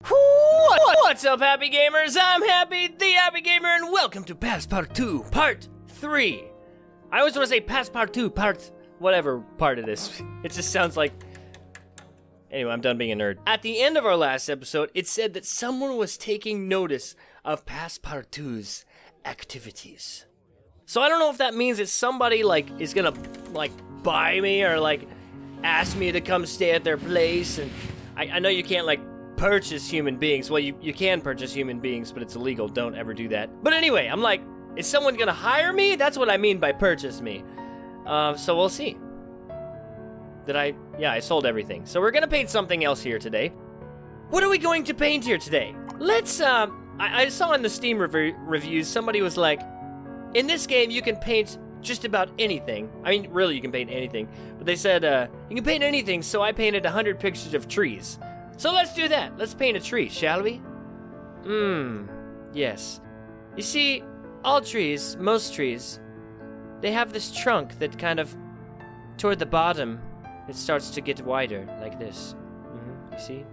What's up, Happy Gamers? I'm Happy, the Happy Gamer, and welcome to Passpartout, Part 3. I always want to say Passpartout, Part... whatever part it is. It just sounds like... Anyway, I'm done being a nerd. At the end of our last episode, it said that someone was taking notice of Passpartout's activities. So I don't know if that means that somebody, is gonna, buy me or, ask me to come stay at their place. And I know you can't, purchase human beings. Well, you can purchase human beings, but it's illegal. Don't ever do that. But anyway, I'm like, is someone gonna hire me? That's what I mean by purchase me. So we'll see. I sold everything. So we're gonna paint something else here today. What are we going to paint here today? Let's, I saw in the Steam reviews, somebody was like, in this game, you can paint just about anything. I mean, really, you can paint anything. But they said, you can paint anything, so I painted 100 pictures of trees. So let's do that. Let's paint a tree, shall we? Yes. You see, all trees, most trees, they have this trunk that kind of, toward the bottom, it starts to get wider, like this. You see?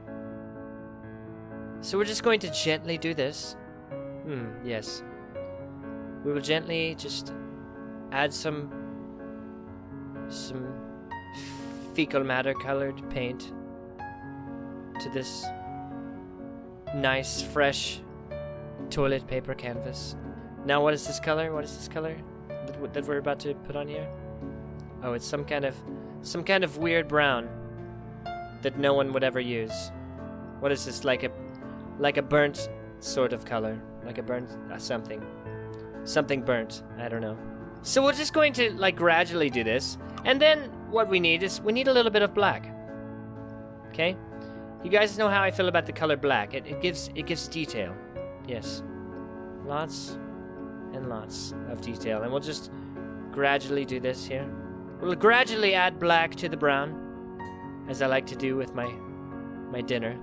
So we're just going to gently do this. Yes. We will gently just add some fecal matter colored paint to this nice, fresh toilet paper canvas. Now what is this color? What is this color that we're about to put on here? Oh, it's some kind of weird brown that no one would ever use. What is this? Like a burnt sort of color. Like a burnt something burnt. I don't know. So we're just going to gradually do this. And then what we need is we need a little bit of black. Okay? You guys know how I feel about the color black. It gives detail. Yes. Lots and lots of detail. And we'll just gradually do this here. We'll gradually add black to the brown, as I like to do with my dinner.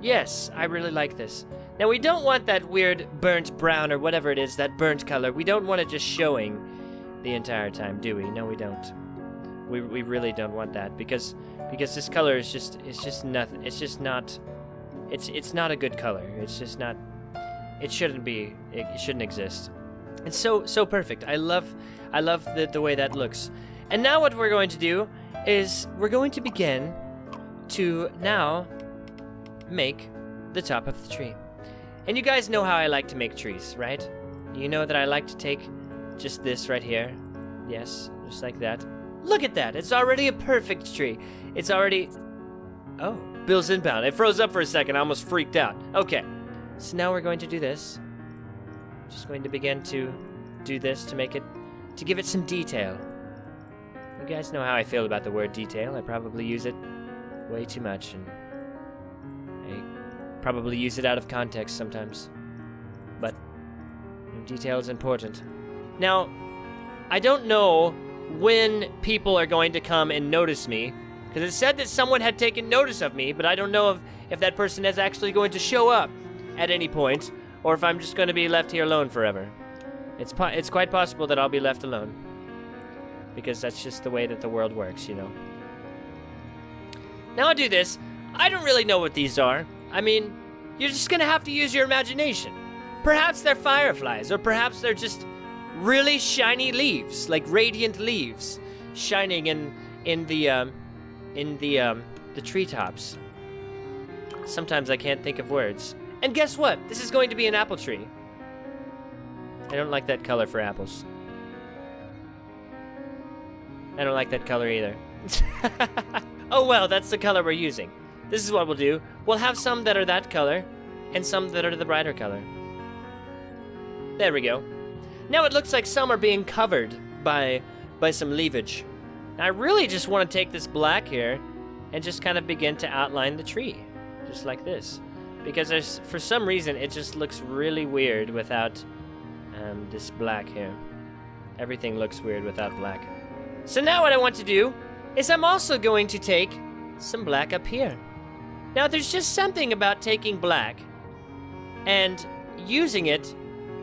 Yes, I really like this. Now, we don't want that weird burnt brown or whatever it is, that burnt color. We don't want it just showing the entire time, do we? No, we don't. We really don't want that because this color is just nothing. It's just not. It's not a good color. It's just not. It shouldn't be. It shouldn't exist. It's so perfect. I love the way that looks. And now what we're going to do is we're going to begin to now make the top of the tree. And you guys know how I like to make trees, right? You know that I like to take just this right here. Yes, just like that. Look at that. It's already a perfect tree. It's already... Oh, Bill's inbound. It froze up for a second. I almost freaked out. Okay. So now we're going to do this. Just going to begin to do this to make it... to give it some detail. You guys know how I feel about the word detail. I probably use it way too much, and I probably use it out of context sometimes. But detail is important. Now, I don't know when people are going to come and notice me, because it said that someone had taken notice of me, but I don't know if that person is actually going to show up at any point, or if I'm just going to be left here alone forever. It's quite possible that I'll be left alone, because that's just the way that the world works, you know. Now I do this. I don't really know what these are. I mean, you're just going to have to use your imagination. Perhaps they're fireflies, or perhaps they're just really shiny leaves, like radiant leaves, shining in the treetops. Sometimes I can't think of words. And guess what? This is going to be an apple tree. I don't like that color for apples. I don't like that color either. Oh well, that's the color we're using. This is what we'll do. We'll have some that are that color, and some that are the brighter color. There we go. Now it looks like some are being covered by some leafage. I really just want to take this black here and just kind of begin to outline the tree, just like this. Because for some reason, it just looks really weird without this black here. Everything looks weird without black. So now what I want to do is I'm also going to take some black up here. Now there's just something about taking black and using it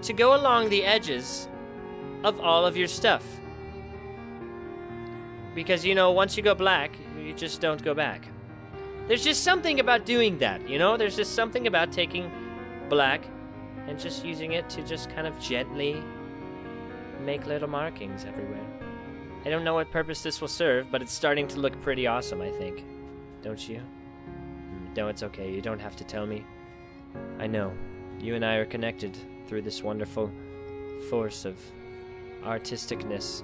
to go along the edges of all of your stuff. Because, you know, once you go black, you just don't go back. There's just something about doing that, you know? There's just something about taking black and just using it to just kind of gently make little markings everywhere. I don't know what purpose this will serve, but it's starting to look pretty awesome, I think. Don't you? No, it's okay. You don't have to tell me. I know. You and I are connected through this wonderful force of artisticness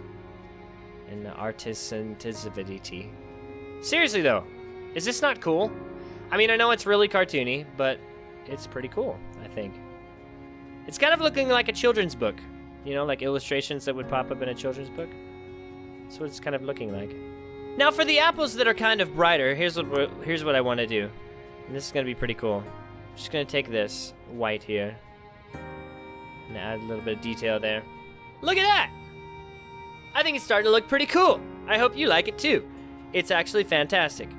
and artisantivity. Seriously, though, is this not cool? I mean, I know it's really cartoony, but it's pretty cool, I think. It's kind of looking like a children's book. You know, like illustrations that would pop up in a children's book. That's what it's kind of looking like. Now, for the apples that are kind of brighter, here's what I want to do. And this is going to be pretty cool. I'm just going to take this white here and add a little bit of detail there. Look at that! I think it's starting to look pretty cool. I hope you like it too. It's actually fantastic.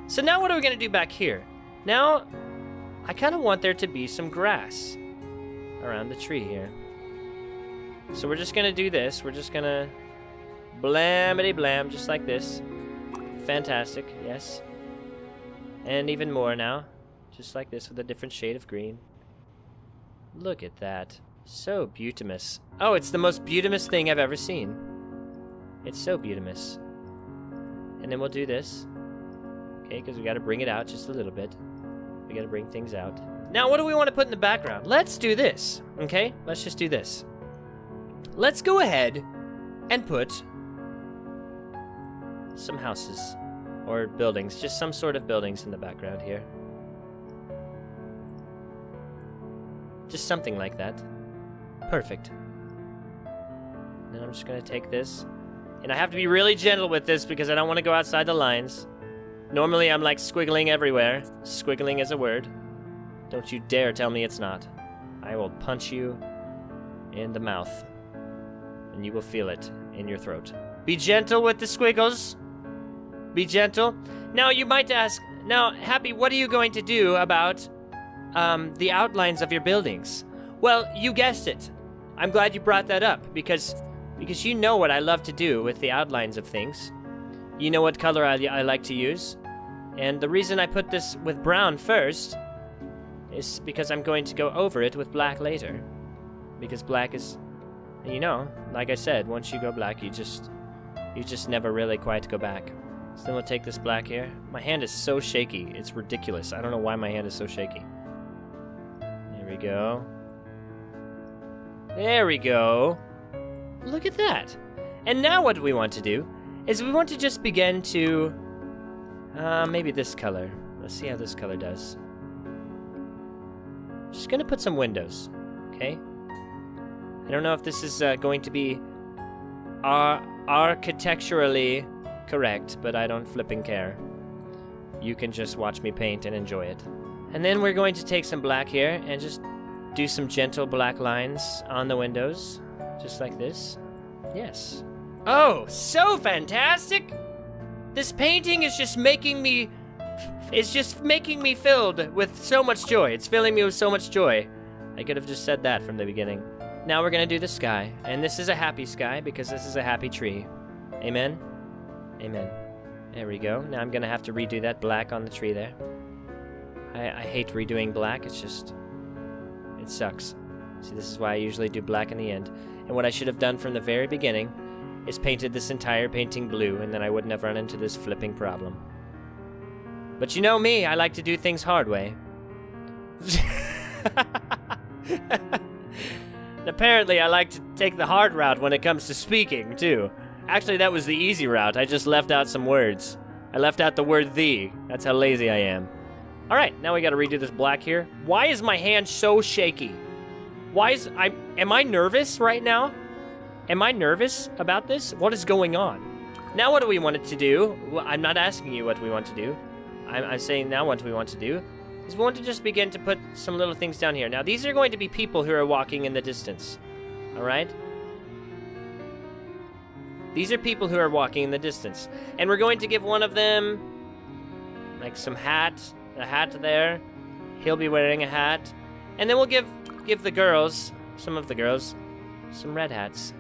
So now what are we going to do back here? Now, I kind of want there to be some grass around the tree here. So we're just going to do this. We're just going to blamity blam, just like this. Fantastic, yes. And even more now. Just like this with a different shade of green. Look at that. So beautimous. Oh, it's the most beautimous thing I've ever seen. It's so beautimous. And then we'll do this. Okay, because we got to bring it out just a little bit. We got to bring things out. Now, what do we want to put in the background? Let's do this, okay? Let's just do this. Let's go ahead and put some houses or buildings, just some sort of buildings in the background here. Just something like that. Perfect. Then I'm just going to take this. And I have to be really gentle with this because I don't want to go outside the lines. Normally I'm like squiggling everywhere. Squiggling is a word. Don't you dare tell me it's not. I will punch you in the mouth. And you will feel it in your throat. Be gentle with the squiggles. Be gentle. Now you might ask, now Happy, what are you going to do about the outlines of your buildings? Well, you guessed it. I'm glad you brought that up because you know what I love to do with the outlines of things. You know what color I like to use. And the reason I put this with brown first is because I'm going to go over it with black later. Because black is, you know, like I said, once you go black, you just never really quite go back. So then we'll take this black here. My hand is so shaky. It's ridiculous. I don't know why my hand is so shaky. There we go. There we go. Look at that. And now what we want to do is we want to just begin to, maybe this color. Let's see how this color does. Just gonna put some windows, okay? I don't know if this is going to be architecturally correct, but I don't flipping care. You can just watch me paint and enjoy it. And then we're going to take some black here and just do some gentle black lines on the windows, just like this. Yes. Oh, so fantastic! This painting is just making me... It's just making me filled with so much joy. It's filling me with so much joy. I could have just said that from the beginning. Now we're gonna do the sky. And this is a happy sky because this is a happy tree. Amen? Amen. There we go. Now I'm gonna have to redo that black on the tree there. I hate redoing black. It's just... It sucks. See, this is why I usually do black in the end. And what I should have done from the very beginning is painted this entire painting blue, and then I wouldn't have run into this flipping problem. But you know me, I like to do things hard way. And apparently I like to take the hard route when it comes to speaking, too. Actually, that was the easy route. I just left out some words. I left out the word "the." That's how lazy I am. Alright, now we gotta redo this black here. Why is my hand so shaky? Am I nervous right now? Am I nervous about this? What is going on? Now what do we want it to do? Well, I'm not asking you what we want to do. I'm saying now what we want to do is we want to just begin to put some little things down here. Now these are going to be people who are walking in the distance. Alright? These are people who are walking in the distance. And we're going to give one of them like some hat. A hat there. He'll be wearing a hat. And then we'll give the girls, some of the girls, some red hats.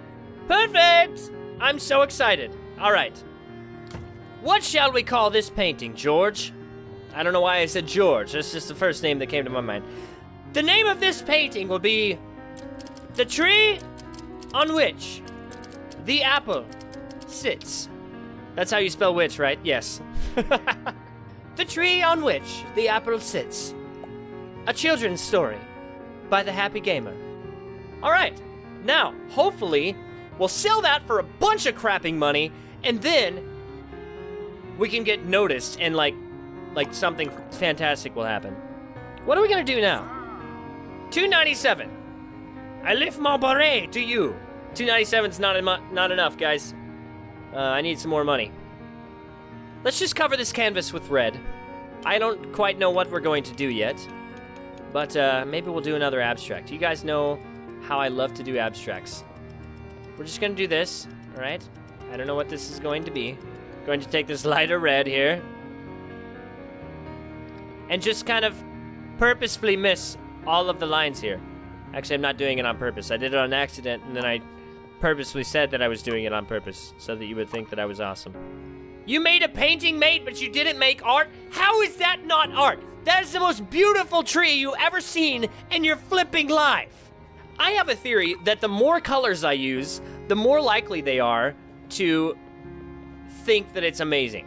Perfect! I'm so excited. All right. What shall we call this painting, George? I don't know why I said George. That's just the first name that came to my mind. The name of this painting will be The Tree on Which the Apple Sits. That's how you spell witch, right? Yes. The Tree on Which the Apple Sits. A children's story by the Happy Gamer. All right. Now, hopefully, we'll sell that for a bunch of crapping money, and then we can get noticed, and like something fantastic will happen. What are we gonna do now? $2.97. I lift my beret to you. $2.97's not enough, guys. I need some more money. Let's just cover this canvas with red. I don't quite know what we're going to do yet, but maybe we'll do another abstract. You guys know how I love to do abstracts. We're just gonna do this, all right? I don't know what this is going to be. Going to take this lighter red here and just kind of purposefully miss all of the lines here. Actually, I'm not doing it on purpose. I did it on accident, and then I purposely said that I was doing it on purpose so that you would think that I was awesome. You made a painting, mate, but you didn't make art? How is that not art? That is the most beautiful tree you ever seen in your flipping life. I have a theory that the more colors I use, the more likely they are to think that it's amazing,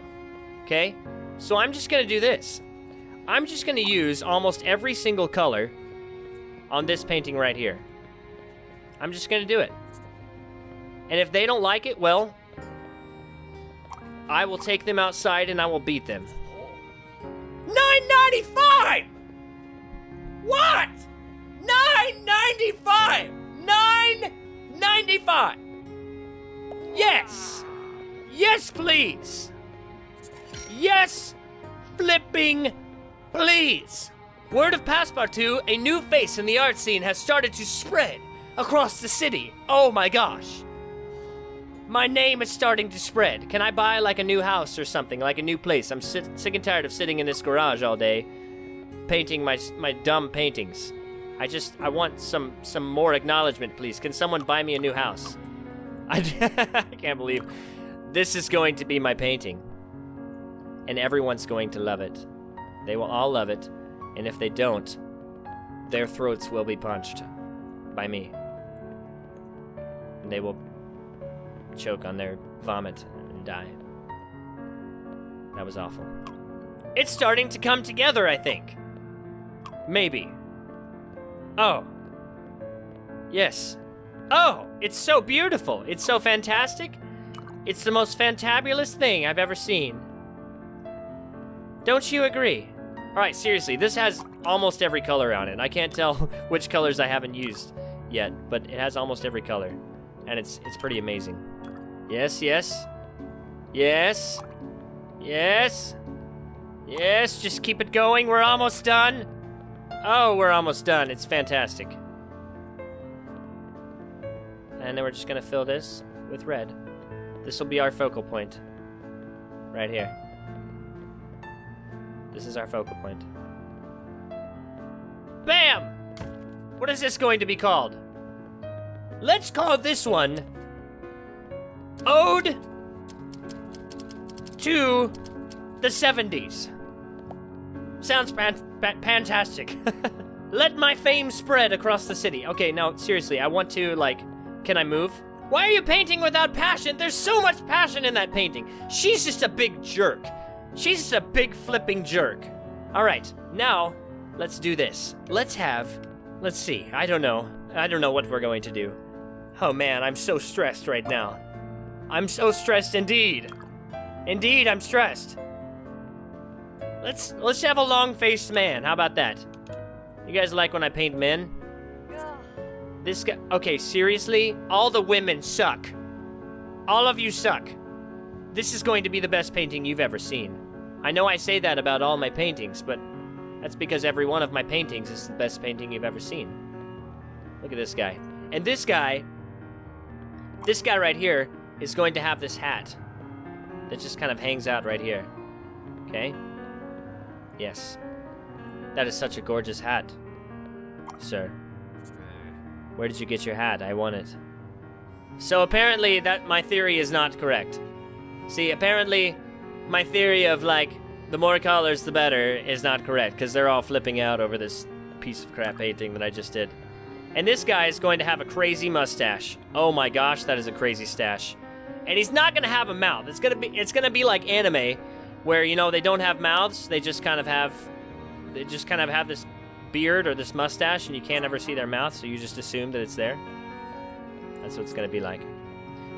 okay? So I'm just gonna do this. I'm just gonna use almost every single color on this painting right here. I'm just gonna do it. And if they don't like it, well, I will take them outside and I will beat them. $9.95! What? $9.95! $9.95! Yes! Yes, please! Yes, flipping please! Word of Passpartout, a new face in the art scene has started to spread across the city. Oh my gosh. My name is starting to spread. Can I buy like a new house or something, like a new place? I'm sick and tired of sitting in this garage all day, painting my dumb paintings. I want some more acknowledgement, please. Can someone buy me a new house? I can't believe this is going to be my painting. And everyone's going to love it. They will all love it. And if they don't, their throats will be punched by me. And they will choke on their vomit and die. That was awful. It's starting to come together, I think. Maybe. Oh. Yes. Oh, it's so beautiful. It's so fantastic. It's the most fantabulous thing I've ever seen. Don't you agree? All right, seriously, this has almost every color on it. I can't tell which colors I haven't used yet, but it has almost every color. And it's pretty amazing. Yes, yes. Yes. Yes. Yes, just keep it going. We're almost done. Oh, we're almost done. It's fantastic. And then we're just gonna fill this with red. This will be our focal point. Right here. This is our focal point. Bam! What is this going to be called? Let's call this one Ode to the 70s. Sounds fantastic. Let my fame spread across the city. Okay, now, seriously, I want to, can I move? Why are you painting without passion? There's so much passion in that painting. She's just a big jerk. She's just a big flipping jerk. All right, now, let's do this. Let's see, I don't know what we're going to do. Oh man, I'm so stressed right now. I'm so stressed indeed. Indeed, I'm stressed. Let's have a long-faced man. How about that? You guys like when I paint men? This guy, okay, seriously? All the women suck. All of you suck. This is going to be the best painting you've ever seen. I know I say that about all my paintings, but that's because every one of my paintings is the best painting you've ever seen. Look at this guy. And this guy right here is going to have this hat that just kind of hangs out right here. Okay? Yes. That is such a gorgeous hat, sir. Where did you get your hat? I want it. So apparently that my theory is not correct. See, apparently my theory of the more colors, the better is not correct, because they're all flipping out over this piece of crap painting that I just did. And this guy is going to have a crazy mustache. Oh my gosh, that is a crazy stash. And he's not gonna have a mouth. It's gonna be like anime, where, you know, they don't have mouths. They just kind of have this beard or this mustache, and you can't ever see their mouth, so you just assume that it's there. That's what it's gonna be like.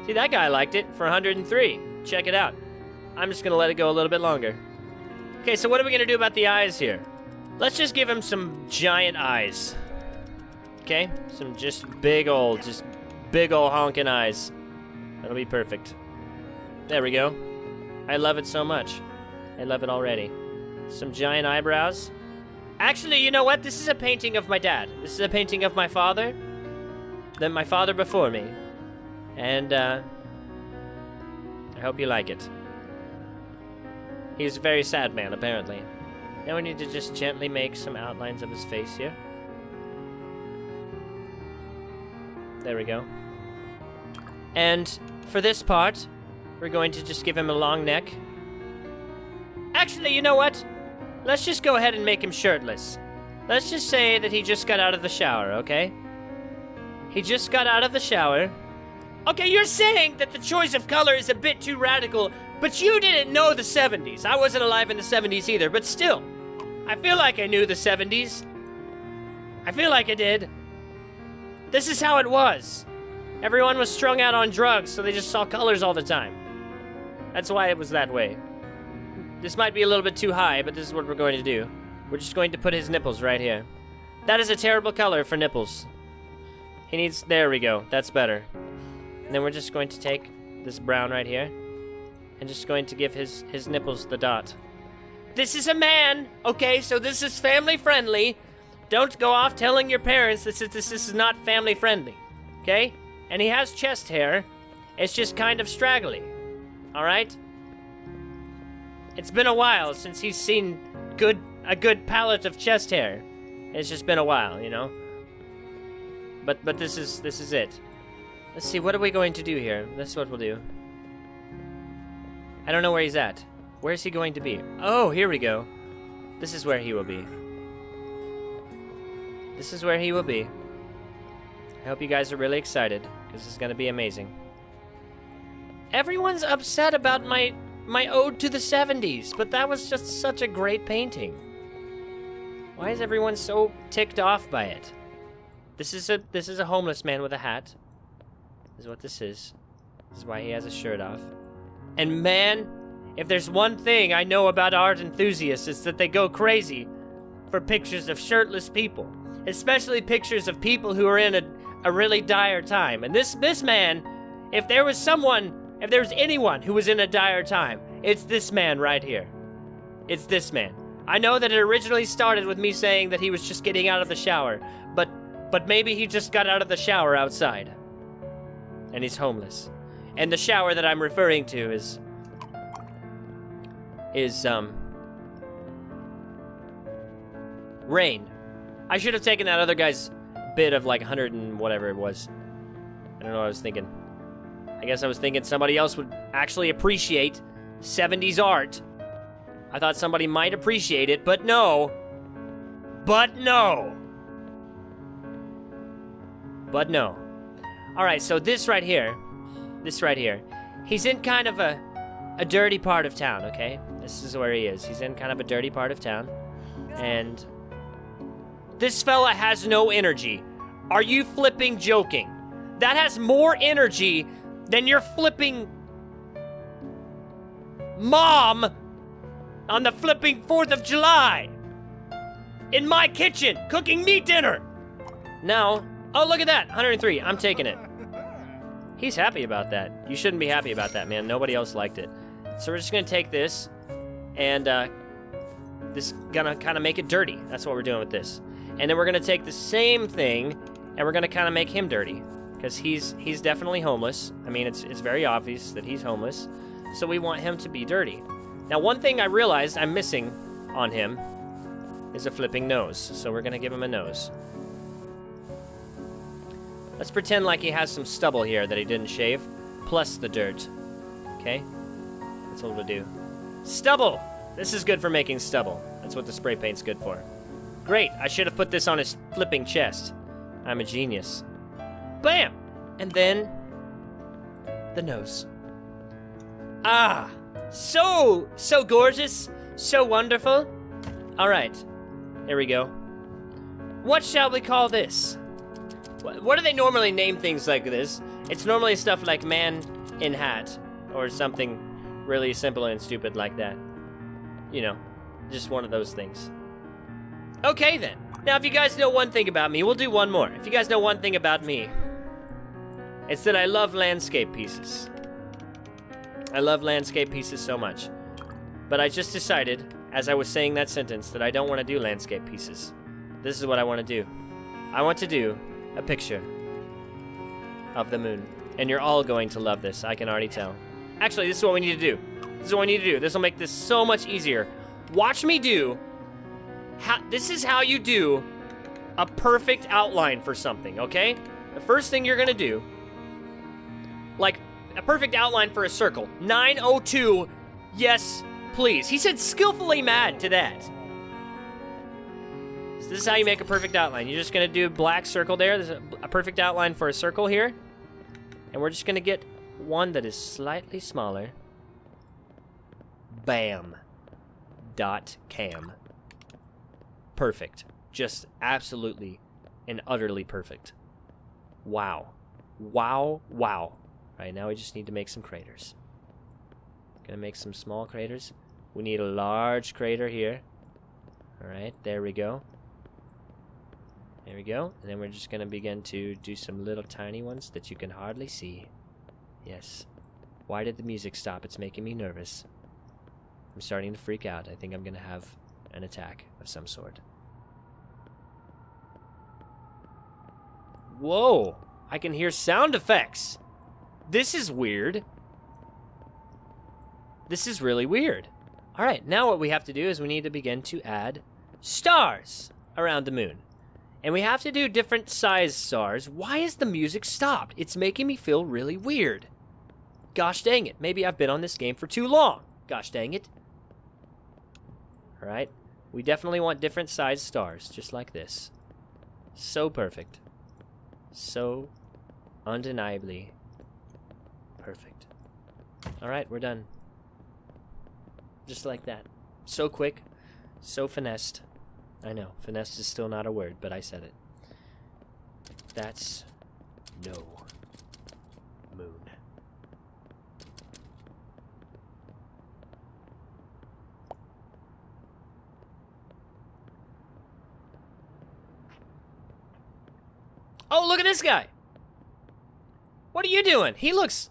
See, that guy liked it for 103. Check it out. I'm just gonna let it go a little bit longer. Okay, so what are we gonna do about the eyes here? Let's just give him some giant eyes. Okay? Some just big old honking eyes. That'll be perfect. There we go. I love it so much. I love it already. Some giant eyebrows. Actually, you know what? This is a painting of my dad. This is a painting of my father. Then my father before me. And, I hope you like it. He's a very sad man, apparently. Now we need to just gently make some outlines of his face here. There we go. And for this part, we're going to just give him a long neck. Actually, you know what? Let's just go ahead and make him shirtless. Let's just say that he just got out of the shower, okay? He just got out of the shower. Okay, you're saying that the choice of color is a bit too radical, but you didn't know the 70s. I wasn't alive in the 70s either, but still. I feel like I knew the 70s. I feel like I did. This is how it was. Everyone was strung out on drugs, so they just saw colors all the time. That's why it was that way. This might be a little bit too high, but this is what we're going to do. We're just going to put his nipples right here. That is a terrible color for nipples. He needs... There we go. That's better. And then we're just going to take this brown right here and just going to give his nipples the dot. This is a man, okay? So this is family friendly. Don't go off telling your parents this is not family friendly, okay? And he has chest hair. It's just kind of straggly, all right? It's been a while since he's seen a good palette of chest hair. It's just been a while, you know? But this is it. Let's see, what are we going to do here? This is what we'll do. I don't know where he's at. Where's he going to be? Oh, here we go. This is where he will be. This is where he will be. I hope you guys are really excited, because this is going to be amazing. Everyone's upset about my ode to the 70s, but that was just such a great painting. Why is everyone so ticked off by it? This is a homeless man with a hat. This is what this is. This is why he has his shirt off. And man, if there's one thing I know about art enthusiasts, it's that they go crazy for pictures of shirtless people. Especially pictures of people who are in a really dire time. And this man, if there was anyone who was in a dire time, it's this man right here. It's this man. I know that it originally started with me saying that he was just getting out of the shower, but maybe he just got out of the shower outside. And he's homeless. And the shower that I'm referring to is rain. I should have taken that other guy's bid of like 100 and whatever it was. I don't know what I was thinking. I guess I was thinking somebody else would actually appreciate 70s art. I thought somebody might appreciate it, but no. But no. But no. Alright, so this right here, he's in kind of a dirty part of town, okay? This is where he is. He's in kind of a dirty part of town. And this fella has no energy. Are you flipping joking? That has more energy than your flipping mom on the flipping 4th of July in my kitchen cooking me dinner. Now, oh, look at that, 103. I'm taking it. He's happy about that. You shouldn't be happy about that, man. Nobody else liked it. So we're just gonna take this and this is gonna kind of make it dirty. That's what we're doing with this. And then we're gonna take the same thing and we're gonna kind of make him dirty, because he's definitely homeless. I mean, it's very obvious that he's homeless. So we want him to be dirty. Now, one thing I realized I'm missing on him is a flipping nose. So we're gonna give him a nose. Let's pretend like he has some stubble here that he didn't shave, plus the dirt. Okay? That's what we'll do. Stubble! This is good for making stubble. That's what the spray paint's good for. Great, I should have put this on his flipping chest. I'm a genius. Bam! And then... the nose. Ah! So gorgeous. So wonderful. Alright. There we go. What shall we call this? What do they normally name things like this? It's normally stuff like man in hat. Or something really simple and stupid like that. You know, just one of those things. Okay then. Now if you guys know one thing about me, we'll do one more. If you guys know one thing about me, it's that I love landscape pieces. I love landscape pieces so much. But I just decided, as I was saying that sentence, that I don't want to do landscape pieces. This is what I want to do. I want to do a picture of the moon. And you're all going to love this, I can already tell. Actually, this is what we need to do. This is what we need to do. This will make this so much easier. Watch me do... this is how you do a perfect outline for something, okay? The first thing you're gonna do, like a perfect outline for a circle. 902, yes, please. He said skillfully mad to that. So this is how you make a perfect outline. You're just gonna do a black circle there. There's a perfect outline for a circle here. And we're just gonna get one that is slightly smaller. Bam. Dot cam. Perfect. Just absolutely and utterly perfect. Wow. Wow, wow. Alright, now we just need to make some craters. Gonna make some small craters. We need a large crater here. Alright, there we go. There we go. And then we're just gonna begin to do some little tiny ones that you can hardly see. Yes. Why did the music stop? It's making me nervous. I'm starting to freak out. I think I'm gonna have an attack of some sort. Whoa! I can hear sound effects! This is weird. This is really weird. Alright, now what we have to do is we need to begin to add stars around the moon. And we have to do different size stars. Why is the music stopped? It's making me feel really weird. Gosh dang it. Maybe I've been on this game for too long. Gosh dang it. Alright. We definitely want different size stars, just like this. So perfect. So undeniably perfect. Alright, we're done. Just like that. So quick. So finessed. I know, finesse is still not a word, but I said it. That's no moon. Oh, look at this guy! What are you doing? He looks...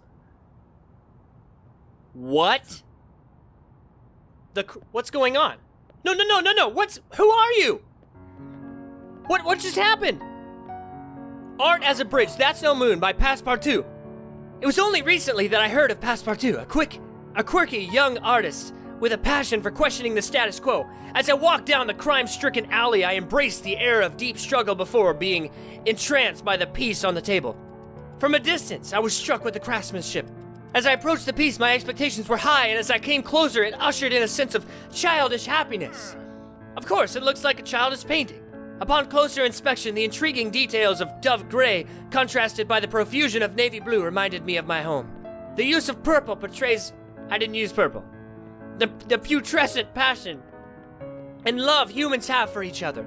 What? What's going on? No, no, no, no, no! Who are you? What just happened? Art as a Bridge, That's No Moon by Passpartout. It was only recently that I heard of Passpartout, a quirky young artist with a passion for questioning the status quo. As I walked down the crime-stricken alley, I embraced the air of deep struggle before being entranced by the piece on the table. From a distance, I was struck with the craftsmanship. As I approached the piece, my expectations were high, and as I came closer, it ushered in a sense of childish happiness. Of course, it looks like a childish painting. Upon closer inspection, the intriguing details of dove gray, contrasted by the profusion of navy blue, reminded me of my home. The use of purple portrays... I didn't use purple. The putrescent passion and love humans have for each other.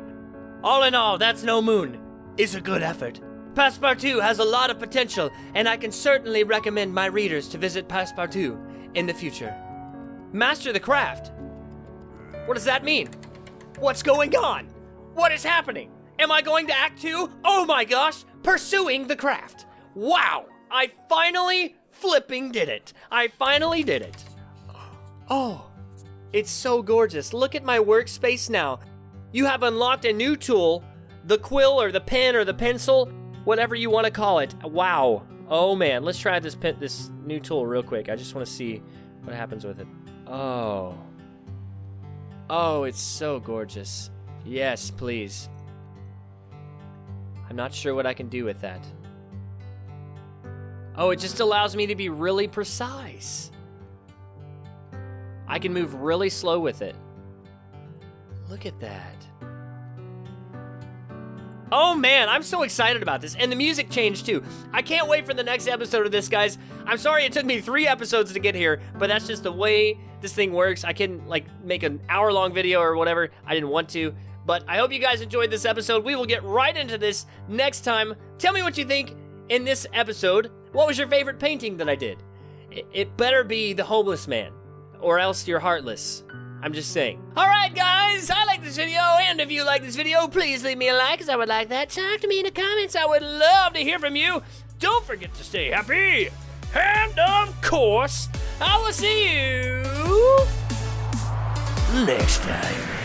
All in all, That's No Moon is a good effort. Passpartout has a lot of potential, and I can certainly recommend my readers to visit Passpartout in the future. Master the craft? What does that mean? What's going on? What is happening? Am I going to Act 2? Oh my gosh! Pursuing the craft! Wow! I finally flipping did it! I finally did it! Oh, it's so gorgeous. Look at my workspace now. You have unlocked a new tool, the quill or the pen or the pencil, whatever you want to call it. Wow. Oh man, let's try this new tool real quick. I just want to see what happens with it. Oh. Oh, it's so gorgeous. Yes, please. I'm not sure what I can do with that. Oh, it just allows me to be really precise. I can move really slow with it. Look at that. Oh man, I'm so excited about this. And the music changed too. I can't wait for the next episode of this, guys. I'm sorry it took me 3 episodes to get here, but that's just the way this thing works. I can like make an hour-long video or whatever. I didn't want to, but I hope you guys enjoyed this episode. We will get right into this next time. Tell me what you think in this episode. What was your favorite painting that I did? It better be the homeless man, or else you're heartless. I'm just saying. All right, guys, I like this video, and if you like this video, please leave me a like, because I would like that. Talk to me in the comments. I would love to hear from you. Don't forget to stay happy. And, of course, I will see you next time.